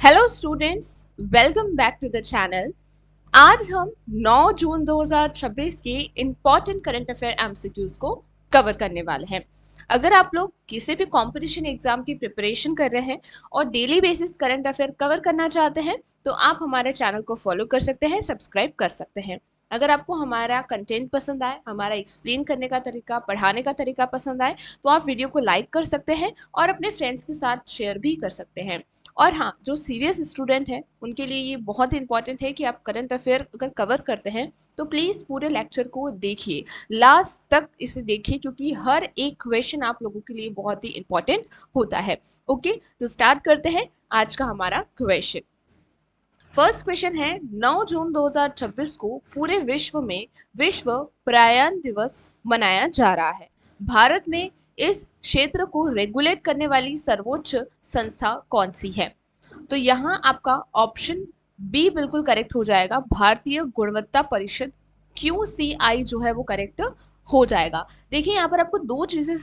Hello students, welcome back to the channel. आज हम 9 जून 2026 के इम्पॉर्टेंट करंट अफेयर एमसीक्यूज को कवर करने वाले हैं। अगर आप लोग किसी भी कंपटीशन एग्जाम की प्रिपरेशन कर रहे हैं और daily basis current affair cover करना चाहते हैं तो आप हमारे चैनल को फॉलो कर सकते हैं, सब्सक्राइब कर सकते हैं। अगर आपको हमारा कंटेंट पसंद आए, हमारा एक्सप्लेन करने का तरीका, पढ़ाने का तरीका पसंद आए तो आप वीडियो को लाइक कर सकते हैं और अपने फ्रेंड्स के साथ शेयर भी कर सकते हैं। और हाँ, जो सीरियस स्टूडेंट हैं उनके लिए ये बहुत इंपॉर्टेंट है कि आप करंट अफेयर अगर कवर करते हैं तो प्लीज़ पूरे लेक्चर को देखिए, लास्ट तक इसे देखिए, क्योंकि हर एक क्वेश्चन आप लोगों के लिए बहुत ही इंपॉर्टेंट होता है। ओके, तो स्टार्ट करते हैं आज का हमारा क्वेश्चन। फर्स्ट क्वेश्चन है, 9 जून 2026 को पूरे विश्व में विश्व पर्यावरण दिवस मनाया जा रहा है। भारत में इस क्षेत्र को रेगुलेट करने वाली सर्वोच्च संस्था कौन सी है? तो यहाँ आपका ऑप्शन बी बिल्कुल करेक्ट हो जाएगा, भारतीय गुणवत्ता परिषद, QCI जो है वो करेक्ट हो जाएगा। देखिए यहाँ पर आपको दो चीजें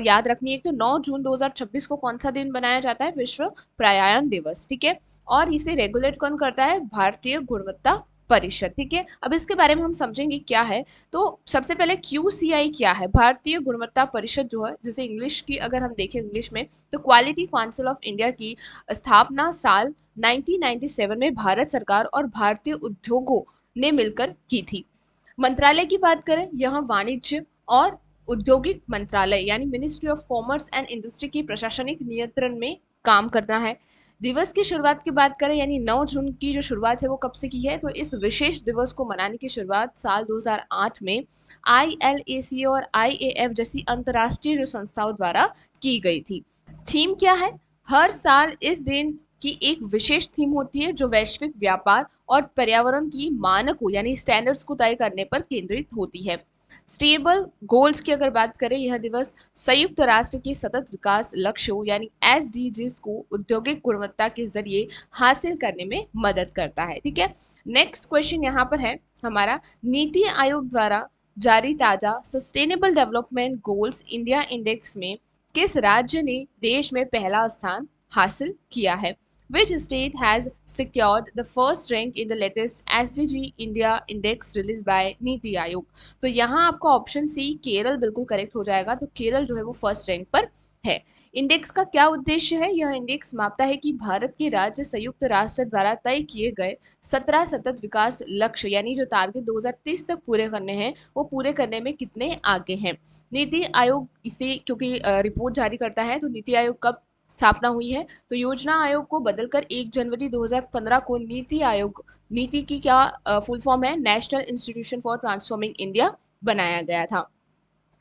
याद रखनी है। एक तो 9 जून 2026 को कौन सा दिन बनाया जाता है? विश्व पर्यावरण दिवस, ठीक है। और इसे रेगुलेट कौन करता है? भारतीय गुणवत्ता परिषद, ठीक है। अब इसके बारे में हम समझेंगे क्या है। तो सबसे पहले QCI क्या है? भारतीय गुणवत्ता परिषद जो है, जैसे इंग्लिश की अगर हम देखें इंग्लिश में तो क्वालिटी काउंसिल ऑफ इंडिया की स्थापना साल 1997 में भारत सरकार और भारतीय उद्योगों ने मिलकर की थी। मंत्रालय की बात करें, यह वाणिज्य और औद्योगिक मंत्रालय यानी ministry of commerce and industry की प्रशासनिक नियंत्रण में काम करना है। दिवस की शुरुआत की बात करें, यानी 9 जून की जो शुरुआत है वो कब से की है? तो इस विशेष दिवस को मनाने की शुरुआत साल 2008 में ILAC और IAF जैसी अंतर्राष्ट्रीय जो संस्थाओं द्वारा की गई थी। थीम क्या है? हर साल इस दिन की एक विशेष थीम होती है जो वैश्विक व्यापार और पर्यावरण की मानकों यानी स्टैंडर्ड्स को तय करने पर केंद्रित होती है। स्टेबल गोल्स की अगर बात करें, यह दिवस संयुक्त राष्ट्र के सतत विकास लक्ष्यों यानी SDGs को औद्योगिक गुणवत्ता के जरिए हासिल करने में मदद करता है, ठीक है। नेक्स्ट क्वेश्चन यहाँ पर है हमारा, नीति आयोग द्वारा जारी ताजा sustainable development goals India index में किस राज्य ने देश में पहला स्थान हासिल किया है? Which state has secured the first rank in the latest SDG India Index released by NITI Aayog? तो यहाँ आपका ऑप्शन सी केरल बिल्कुल करेक्ट हो जाएगा। तो केरल जो है वो फर्स्ट रैंक पर है। इंडेक्स का क्या उद्देश्य है? यह इंडेक्स मापता है कि भारत के राज्य संयुक्त राष्ट्र द्वारा तय किए गए 17 सतत विकास लक्ष्य यानी जो टारगेट 2030 तक पूरे करने हैं वो पूरे करने में कितने आगे हैं। नीति आयोग इसे क्योंकि रिपोर्ट जारी करता है, तो नीति आयोग कब स्थापना हुई है? तो योजना आयोग को बदलकर 1 जनवरी 2015 को नीति आयोग, नीति की क्या फुल फॉर्म है? National institution for transforming India बनाया गया था।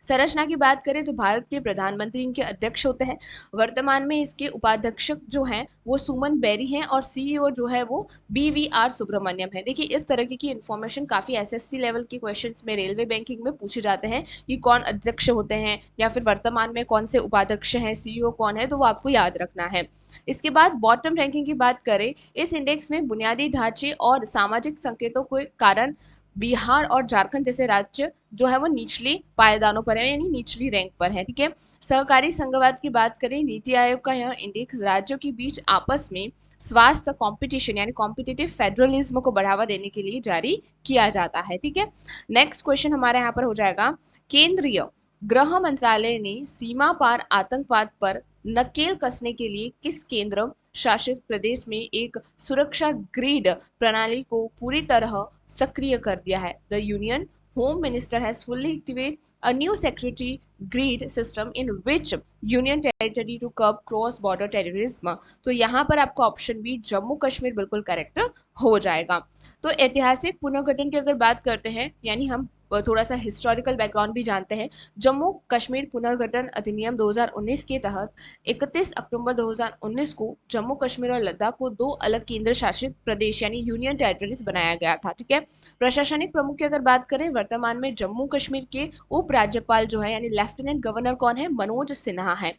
संरचना की बात करें तो भारत के प्रधानमंत्री इनके अध्यक्ष होते हैं। वर्तमान में इसके उपाध्यक्ष जो हैं वो सुमन बेरी हैं और CEO जो है वो BVR सुब्रमण्यम है। देखिए इस तरह की इन्फॉर्मेशन काफी SSC लेवल के क्वेश्चंस में, रेलवे बैंकिंग में पूछे जाते हैं कि कौन अध्यक्ष होते हैं या फिर वर्तमान में कौन से उपाध्यक्ष हैं, CEO कौन है, तो वो आपको याद रखना है। इसके बाद बॉटम रैंकिंग की बात करें, इस इंडेक्स में बुनियादी ढांचे और सामाजिक संकेतों के कारण बिहार और झारखंड जैसे राज्य जो है वो निचले पायदानों पर है यानी निचली रैंक पर है, ठीक है। सहकारी संघवाद की बात करें, नीति आयोग का यह इंडेक्स राज्यों के बीच आपस में स्वास्थ्य कंपटीशन यानी कॉम्पिटिटिव फेडरलिज्म को बढ़ावा देने के लिए जारी किया जाता है, ठीक है। नेक्स्ट क्वेश्चन हमारे यहाँ पर हो जाएगा, केंद्रीय गृह मंत्रालय ने सीमा पार आतंकवाद पर नकेल कसने के लिए किस केंद्र शासित प्रदेश में एक सुरक्षा ग्रिड प्रणाली को पूरी तरह सक्रिय कर दिया है? The union home minister has fully activate a new security grid system in which union territory to curb cross border terrorism। तो यहाँ पर आपका ऑप्शन बी जम्मू कश्मीर बिल्कुल करेक्ट हो जाएगा। तो ऐतिहासिक पुनर्गठन की अगर बात करते हैं, यानी हम थोड़ा सा हिस्टोरिकल बैकग्राउंड भी जानते हैं। जम्मू कश्मीर पुनर्गठन अधिनियम 2019 के तहत 31 अक्टूबर 2019 को जम्मू कश्मीर और लद्दाख को दो अलग केंद्र शासित प्रदेश यानी यूनियन टेरिटरीज बनाया गया था, ठीक है। प्रशासनिक प्रमुख की अगर बात करें, वर्तमान में जम्मू कश्मीर के उप राज्यपाल जो है यानी लेफ्टिनेंट गवर्नर कौन है? मनोज सिन्हा है।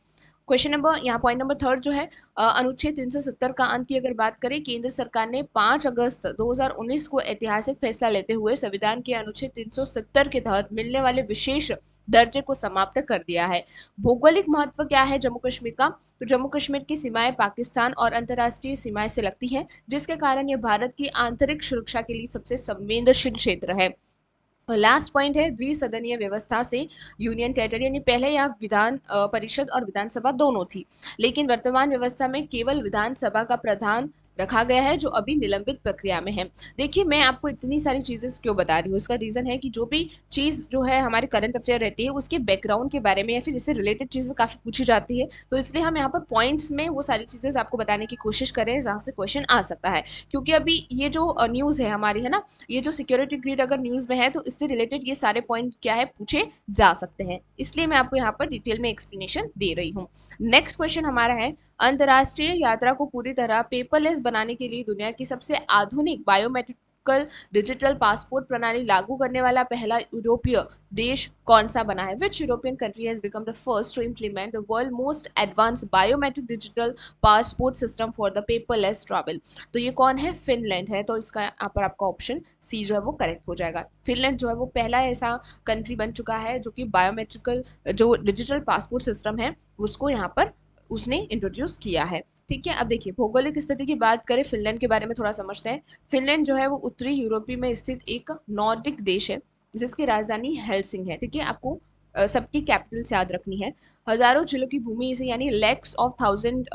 क्वेश्चन नंबर यहाँ पॉइंट नंबर थर्ड जो है, अनुच्छेद 370 का अंत की अगर बात करें, केंद्र सरकार ने 5 अगस्त 2019 को ऐतिहासिक फैसला लेते हुए संविधान के अनुच्छेद 370 के तहत मिलने वाले विशेष दर्जे को समाप्त कर दिया है। भौगोलिक महत्व क्या है जम्मू कश्मीर का? तो जम्मू कश्मीर की सीमाएं पाकिस्तान और अंतर्राष्ट्रीय सीमाएं से लगती हैं, जिसके कारण यह भारत की आंतरिक सुरक्षा के लिए सबसे संवेदनशील क्षेत्र है। और लास्ट पॉइंट है द्विसदनीय व्यवस्था से यूनियन टेरिटरी, यानी पहले यहाँ विधान परिषद और विधानसभा दोनों थी, लेकिन वर्तमान व्यवस्था में केवल विधानसभा का प्रधान रखा गया है, जो अभी निलंबित प्रक्रिया में है। देखिए, मैं आपको इतनी सारी चीजें क्यों बता रही हूँ, इसका रीजन है कि जो भी चीज जो है हमारे करंट अफेयर रहती है उसके बैकग्राउंड के बारे में या फिर इससे रिलेटेड चीजें काफी पूछी जाती है, तो इसलिए हम यहाँ पर पॉइंट्स में वो सारी चीजें आपको बताने की कोशिश करें जहाँ से क्वेश्चन आ सकता है। क्योंकि अभी ये जो न्यूज है हमारी, है ना, ये जो सिक्योरिटी ग्रिड अगर न्यूज में है तो इससे रिलेटेड ये सारे पॉइंट क्या है पूछे जा सकते हैं, इसलिए मैं आपको यहाँ पर डिटेल में एक्सप्लेनेशन दे रही हूँ। नेक्स्ट क्वेश्चन हमारा है, अंतर्राष्ट्रीय यात्रा को पूरी तरह पेपरलेस बनाने के लिए दुनिया की सबसे आधुनिक बायोमेट्रिकल डिजिटल पासपोर्ट प्रणाली लागू करने वाला पहला यूरोपीय देश कौन सा बना है? Which European country has become the first to implement the world most advance biometric digital passport system for the paperless travel? तो ये कौन है? फिनलैंड है। तो इसका यहाँ पर आपका ऑप्शन सी जो है वो करेक्ट हो जाएगा। फिनलैंड जो है वो पहला ऐसा कंट्री बन चुका है जो कि बायोमेट्रिकल जो डिजिटल पासपोर्ट सिस्टम है उसको यहाँ पर उसने इंट्रोड्यूस किया है। ठीक है, अब देखिए भौगोलिक स्थिति की बात करें, फिनलैंड के बारे में थोड़ा समझते हैं। फिनलैंड जो है वो उत्तरी यूरोपीय में स्थित एक नॉर्डिक देश है जिसकी राजधानी हेल्सिंग है। ठीक है, आपको सबकी कैपिटल्स याद रखनी है। हजारों जिलों की भूमि इसे, यानी लैक्स ऑफ थाउजेंड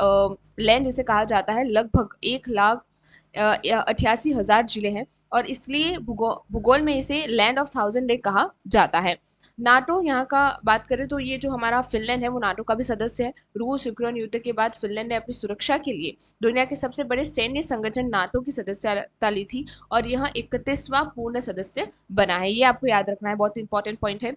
लैंड इसे कहा जाता है। लगभग 1,88,000 जिले हैं और इसलिए भूगोल में इसे लैंड ऑफ थाउजेंड लेक कहा जाता है। नाटो यहाँ का बात करें तो ये जो हमारा फिनलैंड है वो नाटो का भी सदस्य है। रूस यूक्रेन युद्ध के बाद फिनलैंड ने अपनी सुरक्षा के लिए दुनिया के सबसे बड़े सैन्य संगठन नाटो की सदस्यता ली थी और यह 31वां पूर्ण सदस्य बना है। ये आपको याद रखना है, बहुत इंपॉर्टेंट पॉइंट है।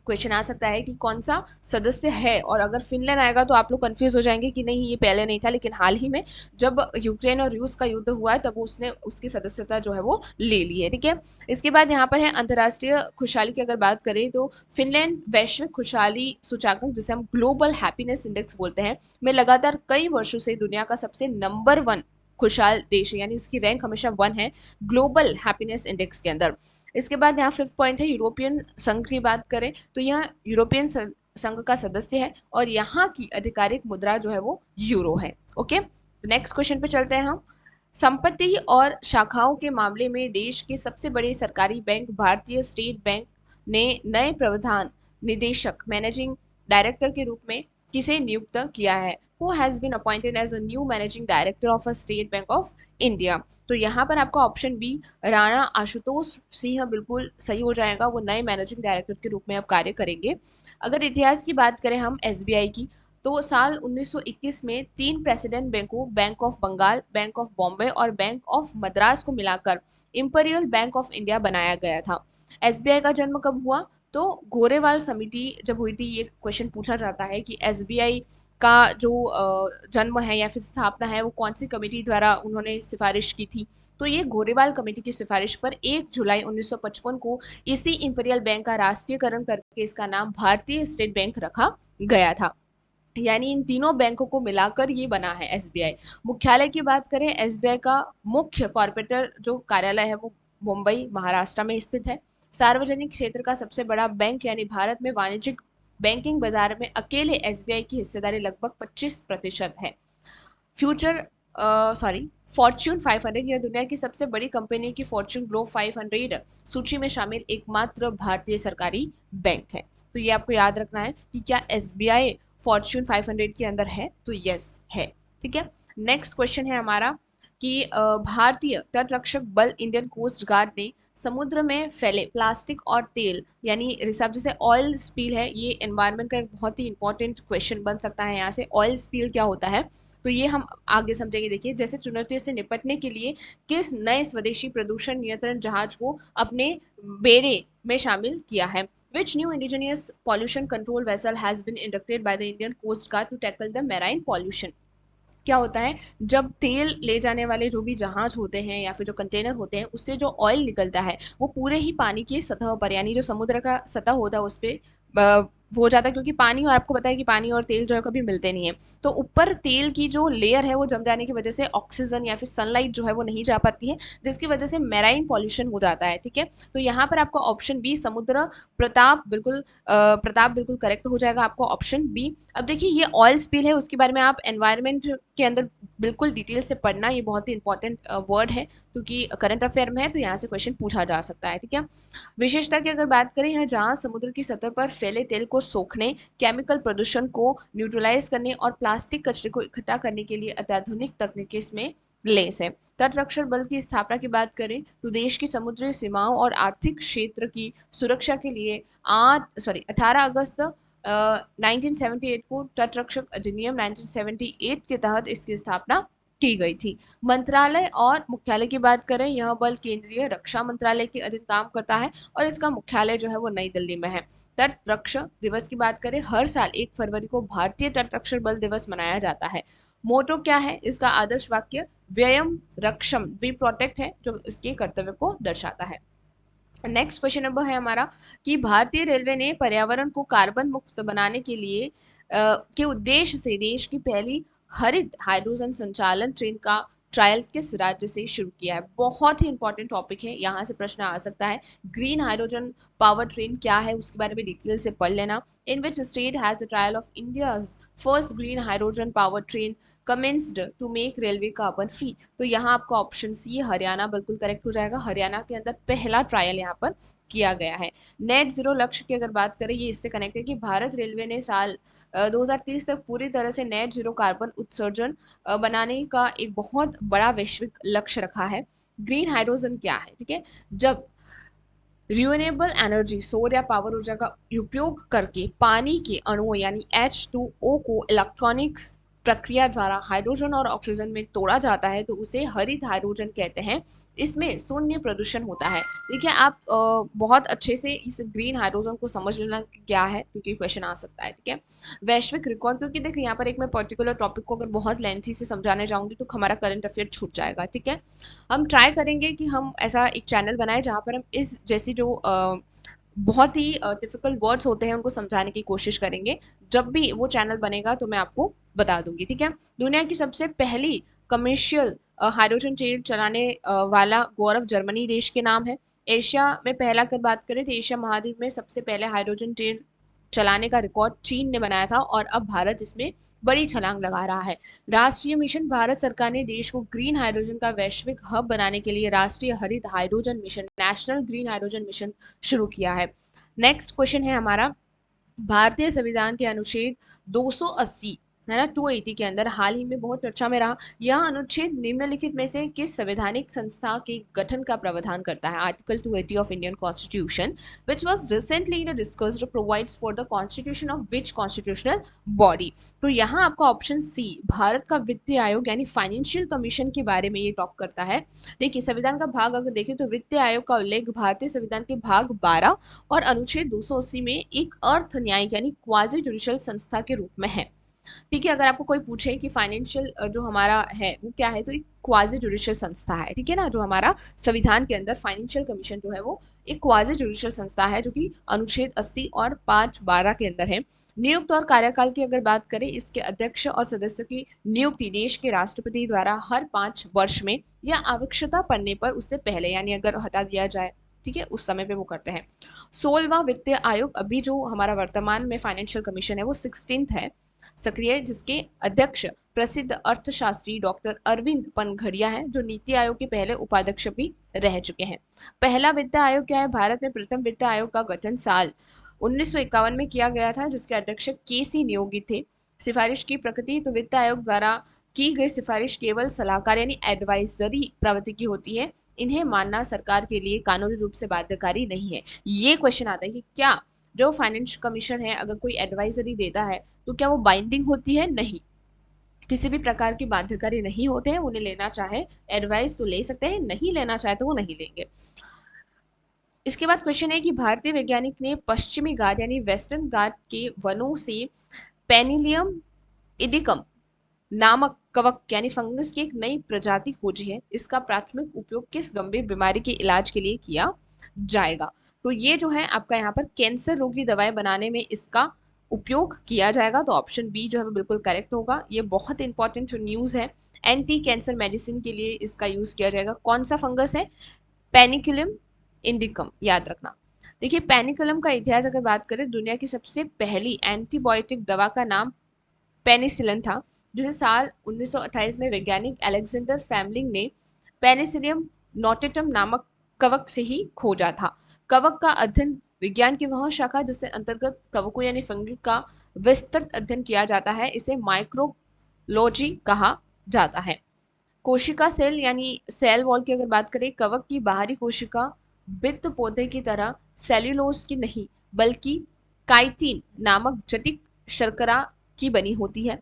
क्वेश्चन आ सकता है कि कौन सा सदस्य है, और अगर फिनलैंड आएगा तो आप लोग कंफ्यूज हो जाएंगे कि नहीं ये पहले नहीं था, लेकिन हाल ही में जब यूक्रेन और रूस का युद्ध हुआ है तब उसने उसकी सदस्यता जो है वो ले ली है। ठीक है, इसके बाद यहाँ पर है अंतर्राष्ट्रीय खुशहाली की अगर बात करें तो फिनलैंड वैश्विक खुशहाली सूचांकन, जिसे हम ग्लोबल हैप्पीनेस इंडेक्स बोलते हैं, में लगातार कई वर्षों से दुनिया का सबसे नंबर 1 खुशहाल देश है, यानी उसकी रैंक हमेशा 1 है ग्लोबल हैप्पीनेस इंडेक्स के अंदर। इसके बाद यहाँ 5th पॉइंट है, यूरोपियन संघ की बात करें तो यह यूरोपियन संघ का सदस्य है और यहाँ की आधिकारिक मुद्रा जो है वो यूरो है। ओके, नेक्स्ट क्वेश्चन पे चलते हैं हम। संपत्ति और शाखाओं के मामले में देश के सबसे बड़े सरकारी बैंक भारतीय स्टेट बैंक ने नए प्रधान निदेशक मैनेजिंग डायरेक्टर के रूप में किसे नियुक्त किया है? Who has been appointed as a new managing director of a State Bank of India? तो यहाँ पर आपका ऑप्शन बी राणा आशुतोष सिंह बिल्कुल सही हो जाएगा, वो नए मैनेजिंग डायरेक्टर के रूप में अब कार्य करेंगे। अगर इतिहास की बात करें हम एसबीआई की, तो साल 1921 में 3 प्रेसिडेंट बैंकों, bank of Bengal, bank of Bombay और बैंक ऑफ मद्रास को मिलाकर इंपीरियल बैंक ऑफ इंडिया बनाया गया था। एसबीआई का जन्म कब हुआ? तो गोरेवाल समिति जब हुई थी, ये क्वेश्चन पूछा जाता है कि एसबीआई का जो जन्म है या फिर स्थापना है वो कौन सी कमेटी द्वारा उन्होंने सिफारिश की थी? तो ये गोरेवाल कमेटी की सिफारिश पर 1 जुलाई 1955 को इसी इंपीरियल बैंक का राष्ट्रीयकरण करके इसका नाम भारतीय स्टेट बैंक रखा गया था। यानी इन तीनों बैंकों को मिलाकर ये बना है एसबीआई। मुख्यालय की बात करें, एसबीआई का मुख्य कॉर्पोरेटर जो कार्यालय है वो मुंबई महाराष्ट्र में स्थित है। सार्वजनिक क्षेत्र का सबसे बड़ा बैंक यानी भारत में वाणिज्यिक बैंकिंग बाजार में अकेले एसबीआई की हिस्सेदारी लगभग 25% है। फॉर्च्यून 500 यह दुनिया की सबसे बड़ी कंपनी की फॉर्च्यून ग्लोब 500 सूची में शामिल एकमात्र भारतीय सरकारी बैंक है। तो ये आपको याद रखना है कि क्या एसबीआई फॉर्च्यून 500 के अंदर है? तो यस है। ठीक है, नेक्स्ट क्वेश्चन है हमारा कि भारतीय तटरक्षक बल इंडियन कोस्ट गार्ड ने समुद्र में फैले प्लास्टिक और तेल यानी रिसाव, जैसे ऑयल स्पिल है, ये एनवायरनमेंट का एक बहुत ही इंपॉर्टेंट क्वेश्चन बन सकता है यहाँ से। ऑयल स्पिल क्या होता है तो ये हम आगे समझेंगे। देखिए, जैसे चुनौतियों से निपटने के लिए किस नए स्वदेशी प्रदूषण नियंत्रण जहाज को अपने बेड़े में शामिल किया है? Which new indigenous pollution control vessel has been inducted by the Indian Coast Guard to tackle the marine pollution? क्या होता है, जब तेल ले जाने वाले जो भी जहाज होते हैं या फिर जो कंटेनर होते हैं उससे जो ऑयल निकलता है वो पूरे ही पानी की सतह पर, यानी जो समुद्र का सतह होता है उस पर हो जाता है, क्योंकि पानी, और आपको पता है कि पानी और तेल जो है कभी मिलते नहीं है, तो ऊपर तेल की जो लेयर है वो जम जाने की वजह से ऑक्सीजन या फिर सनलाइट जो है वो नहीं जा पाती है, जिसकी वजह से मैराइन पॉल्यूशन हो जाता है। ठीक है, तो यहाँ पर आपको ऑप्शन बी समुद्र प्रताप बिल्कुल करेक्ट हो जाएगा, आपको ऑप्शन बी। अब देखिए ये ऑयल स्पिल है, उसके बारे में आप एनवायरमेंट के अंदर बिल्कुल डिटेल से पढ़ना, ये बहुत ही इंपॉर्टेंट वर्ड है, क्योंकि करंट अफेयर में है तो यहाँ से क्वेश्चन पूछा जा सकता है। ठीक है, विशेषता की अगर बात करें, है जहां समुद्र की सतह पर फैले तेल को सोखने, केमिकल प्रदूषण को न्यूट्रलाइज करने और प्लास्टिक कचरे को इकट्ठा करने के लिए अत्याधुनिक तकनीकें इसमें लेस है। तटरक्षक बल की स्थापना की बात करें तो देश की समुद्री सीमाओं और आर्थिक क्षेत्र की सुरक्षा के लिए 18 अगस्त 1978 को तटरक्षक अधिनियम 1978 के तहत इसकी स्थापना की गई थी। मंत्रालय और मुख्यालय की बात करें, यह बल केंद्रीय रक्षा मंत्रालय के अधीन काम करता है और इसका मुख्यालय जो है वो नई दिल्ली में है। तटरक्षक दिवस की बात करें, हर साल 1 फरवरी को भारतीय तटरक्षक बल दिवस मनाया जाता है। मोटो क्या है इसका? आदर्श वाक्य व्ययम रक्षम, वी प्रोटेक्ट है, जो इसके कर्तव्य को दर्शाता है। नेक्स्ट क्वेश्चन नंबर है हमारा कि भारतीय रेलवे ने पर्यावरण को कार्बन मुक्त बनाने के लिए के उद्देश्य से देश की पहली हरित हाइड्रोजन संचालन ट्रेन का ट्रायल किस राज्य से शुरू किया है? बहुत ही इंपॉर्टेंट टॉपिक है, यहाँ से प्रश्न आ सकता है। ग्रीन हाइड्रोजन पावर ट्रेन क्या है उसके बारे में डिटेल से पढ़ लेना। In which state has the trial of India first green hydrogen power train commenced to make railway carbon free? तो यहाँ आपका ऑप्शन सी हरियाणा बिल्कुल करेक्ट हो जाएगा। हरियाणा के अंदर पहला ट्रायल यहाँ पर किया गया है। नेट जीरो लक्ष्य की अगर बात करें, ये इससे कनेक्ट है कि भारत रेलवे ने साल 2030 तक पूरी तरह से नेट जीरो कार्बन उत्सर्जन बनाने का एक बहुत बड़ा वैश्विक लक्ष्य रखा है। ग्रीन हाइड्रोजन क्या है? ठीक है, जब रिन्यूएबल एनर्जी सौर या पावर ऊर्जा का उपयोग करके पानी के अणुओं यानी H2O को इलेक्ट्रॉनिक्स प्रक्रिया द्वारा हाइड्रोजन और ऑक्सीजन में तोड़ा जाता है तो उसे हरित हाइड्रोजन कहते हैं। इसमें शून्य प्रदूषण होता है। देखिए आप बहुत अच्छे से इस ग्रीन हाइड्रोजन को समझ लेना क्या है, क्योंकि क्वेश्चन आ सकता है। ठीक है, वैश्विक रिकॉर्ड, क्योंकि देखिए यहाँ पर एक मैं पर्टिकुलर टॉपिक को अगर बहुत लेंथी से समझाने जाऊंगी तो हमारा करंट अफेयर छूट जाएगा। ठीक है, हम ट्राई करेंगे कि हम ऐसा एक चैनल बनाए जहाँ पर हम इस जैसी जो बहुत ही डिफिकल्ट वर्ड्स होते हैं उनको समझाने की कोशिश करेंगे। जब भी वो चैनल बनेगा तो मैं आपको बता दूंगी। ठीक है, दुनिया की सबसे पहली कमर्शियल हाइड्रोजन ट्रेन चलाने वाला गौरव जर्मनी देश के नाम है। एशिया में पहला कर बात करें तो एशिया महाद्वीप में सबसे पहले हाइड्रोजन ट्रेन चलाने का रिकॉर्ड चीन ने बनाया था और अब भारत इसमें बड़ी छलांग लगा रहा है। राष्ट्रीय मिशन, भारत सरकार ने देश को ग्रीन हाइड्रोजन का वैश्विक हब बनाने के लिए राष्ट्रीय हरित hydrogen mission, national green hydrogen mission शुरू किया है। नेक्स्ट क्वेश्चन है हमारा, भारतीय संविधान के अनुच्छेद 280 है ना 280 के अंदर हाल ही में बहुत चर्चा में रहा, यह अनुच्छेद निम्नलिखित में से किस संवैधानिक संस्था के गठन का प्रावधान करता है? Article 280 of Indian constitution which was recently discussed provides for the constitution of which constitutional body? तो यहाँ आपका ऑप्शन सी भारत का वित्तीय आयोग यानी फाइनेंशियल कमीशन के बारे में ये टॉक करता है। देखिए संविधान का भाग अगर देखें तो वित्तीय आयोग का उल्लेख भारतीय संविधान के भाग 12 और अनुच्छेद 280 में एक अर्थ न्यायिक यानी क्वाजी जुडिशियल संस्था के रूप में है। ठीक है, अगर आपको कोई पूछे कि फाइनेंशियल जो हमारा है वो क्या है तो एक क्वाजी जुडिशियल संस्था है। ठीक है ना, जो हमारा संविधान के अंदर फाइनेंशियल कमीशन जो है वो एक क्वाजी जुडिशियल संस्था है जो कि अनुच्छेद 80 और 5(12) के अंदर है। नियुक्त और कार्यकाल की अगर बात करें, इसके अध्यक्ष और सदस्य की नियुक्ति देश के राष्ट्रपति द्वारा हर 5 वर्ष में या आवश्यकता पड़ने पर उससे पहले यानी अगर हटा दिया जाए, ठीक है, उस समय पे वो करते हैं। 16वां वित्तीय आयोग अभी जो हमारा वर्तमान में फाइनेंशियल कमीशन है वो 16th है सक्रिय, जिसके अध्यक्ष प्रसिद्ध अर्थशास्त्री डॉक्टर अरविंद पनघड़िया हैं जो नीति आयोग के पहले उपाध्यक्ष भी रह चुके हैं। पहला वित्त आयोग क्या है? भारत में प्रथम वित्त आयोग का गठन साल 1951 में किया गया था जिसके अध्यक्ष केसी नियोगी थे। सिफारिश की प्रकृति, तो वित्त आयोग द्वारा की गई सिफारिश केवल सलाहकार यानी एडवाइजरी प्रवृत्ति की होती है, इन्हें मानना सरकार के लिए कानूनी रूप से बाध्यकारी नहीं है। ये क्वेश्चन आता है कि क्या जो फाइनेंस कमीशन है अगर कोई एडवाइजरी देता है तो क्या वो बाइंडिंग होती है? नहीं, किसी भी प्रकार की बाध्यकारी नहीं होते हैं। उन्हें लेना चाहे एडवाइस तो ले सकते हैं, नहीं लेना चाहे तो वो नहीं लेंगे। इसके बाद क्वेश्चन है कि भारतीय वैज्ञानिक ने पश्चिमी घाट यानी वेस्टर्न घाट के वनों से पेनिलियम इडिकम नामक कवक यानी फंगस की एक नई प्रजाति खोजी है। इसका प्राथमिक उपयोग किस गंभीर बीमारी के इलाज के लिए किया जाएगा। तो ये जो है आपका यहाँ पर कैंसर रोग की दवाएं बनाने में इसका उपयोग किया जाएगा। तो ऑप्शन बी जो है वो बिल्कुल करेक्ट होगा। ये बहुत इंपॉर्टेंट न्यूज़ है। एंटी कैंसर मेडिसिन के लिए इसका यूज किया जाएगा। कौन सा फंगस है? पेनिकुलम इंडिकम, याद रखना। देखिए पेनिकुलम का इतिहास अगर बात करें, दुनिया की सबसे पहली एंटीबायोटिक दवा का नाम पेनिसिलिन था, जिसे साल 1928 में वैज्ञानिक अलेक्जेंडर फैमलिंग ने पेनिसिलियम नोटेटम नामक कवक से ही खोजा था। कवक का अध्ययन विज्ञान की वह शाखा जिसके अंतर्गत कवकों यानी फंगी का विस्तृत अध्ययन किया जाता है, इसे माइक्रोलॉजी कहा जाता है। कोशिका सेल यानी सेल वॉल की अगर बात करें, कवक की बाहरी कोशिका वित्त पौधे की तरह सेल्यूलोज की नहीं बल्कि काइटिन नामक जटिल शर्करा की बनी होती है।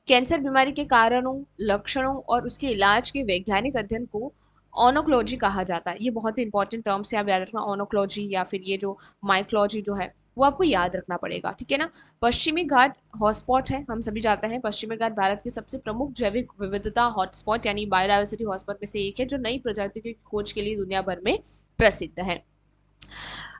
कैंसर बीमारी के कारणों, लक्षणों और उसके इलाज के वैज्ञानिक अध्ययन को ओनोकोलॉजी कहा जाता है। ये बहुत ही इंपॉर्टेंट टर्म्स है, आप याद रखना। ओनोकोलॉजी या फिर ये जो माइकोलॉजी जो है वो आपको याद रखना पड़ेगा, ठीक है ना। पश्चिमी घाट हॉटस्पॉट है, हम सभी जानते हैं पश्चिमी घाट भारत की सबसे प्रमुख जैविक विविधता हॉटस्पॉट यानी बायोडायवर्सिटी हॉटस्पॉट में से एक है, जो नई प्रजाति की खोज के लिए दुनिया भर में प्रसिद्ध है।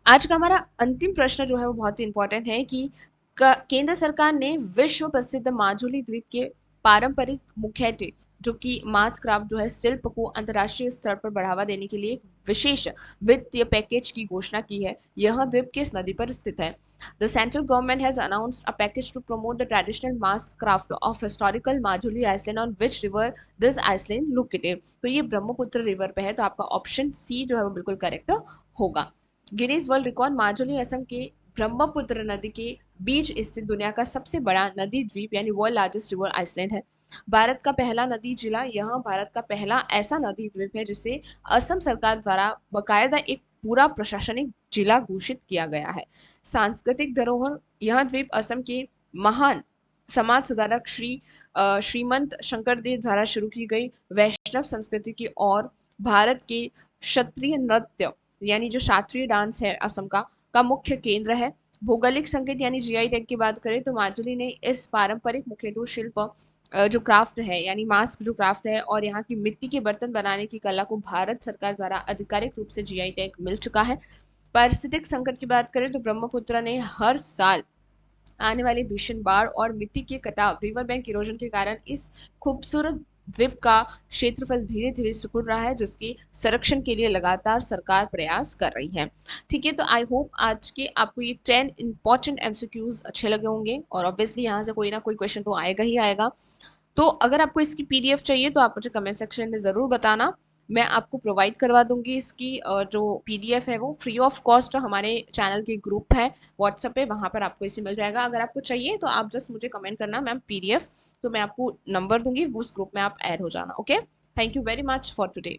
आज का हमारा अंतिम प्रश्न जो है वो बहुत ही इंपॉर्टेंट है कि केंद्र सरकार ने विश्व प्रसिद्ध माजुली द्वीप के पारंपरिक मुखौटे जो कि मास्क क्राफ्ट जो है शिल्प को अंतर्राष्ट्रीय स्तर पर बढ़ावा देने के लिए एक विशेष वित्तीय पैकेज की घोषणा की है। यह द्वीप किस नदी पर स्थित है? The central government has announced a package to promote the traditional mask craft of historical Majuli Iceland on which river this Iceland located। तो ये ब्रह्मपुत्र रिवर पे है, तो आपका ऑप्शन सी जो है वो बिल्कुल करेक्ट होगा। Guinness world record Majuli Assam के ब्रह्मपुत्र नदी के बीच स्थित दुनिया का सबसे बड़ा नदी द्वीप यानी वर्ल्ड लार्जेस्ट रिवर आइसलैंड है। भारत का पहला नदी जिला, यह भारत का पहला ऐसा नदी द्वीप है जिसे असम सरकार द्वारा बकायदा एक पूरा प्रशासनिक जिला घोषित किया गया है। सांस्कृतिक धरोहर, यह द्वीप असम के महान समाज सुधारक श्रीमंत शंकरदेव द्वारा शुरू की गई वैष्णव संस्कृति की और भारत के क्षत्रिय नृत्य यानी जो शास्त्रीय डांस है असम का मुख्य केंद्र है। भौगोलिक संकेत यानी जीआई टैग की बात करें तो माजुली ने इस पारंपरिक मुखेटो शिल्प जो क्राफ्ट है यानी मास्क जो क्राफ्ट है और यहाँ की मिट्टी के बर्तन बनाने की कला को भारत सरकार द्वारा आधिकारिक रूप से जीआई टैग मिल चुका है। पारिस्थितिक संकट की बात करें तो ब्रह्मपुत्र ने हर साल आने वाली भीषण बाढ़ और मिट्टी के कटाव, रिवर बैंक इरोजन के कारण इस खूबसूरत द्वीप का क्षेत्रफल धीरे धीरे सिकुड़ रहा है, जिसके संरक्षण के लिए लगातार सरकार प्रयास कर रही है। ठीक है, तो आई होप आज के आपको ये 10 इंपॉर्टेंट एमसीक्यूज अच्छे लगे होंगे और ऑब्वियसली यहाँ से कोई ना कोई क्वेश्चन तो आएगा ही आएगा। तो अगर आपको इसकी पीडीएफ चाहिए तो आप मुझे कमेंट सेक्शन में ज़रूर बताना, मैं आपको प्रोवाइड करवा दूंगी। इसकी जो पीडीएफ है वो फ्री ऑफ कॉस्ट हमारे चैनल के ग्रुप है व्हाट्सएप पे, वहाँ पर आपको इसे मिल जाएगा। अगर आपको चाहिए तो आप जस्ट मुझे कमेंट करना मैम पीडीएफ, तो मैं आपको नंबर दूंगी, उस ग्रुप में आप ऐड हो जाना। Okay, thank you very much for today.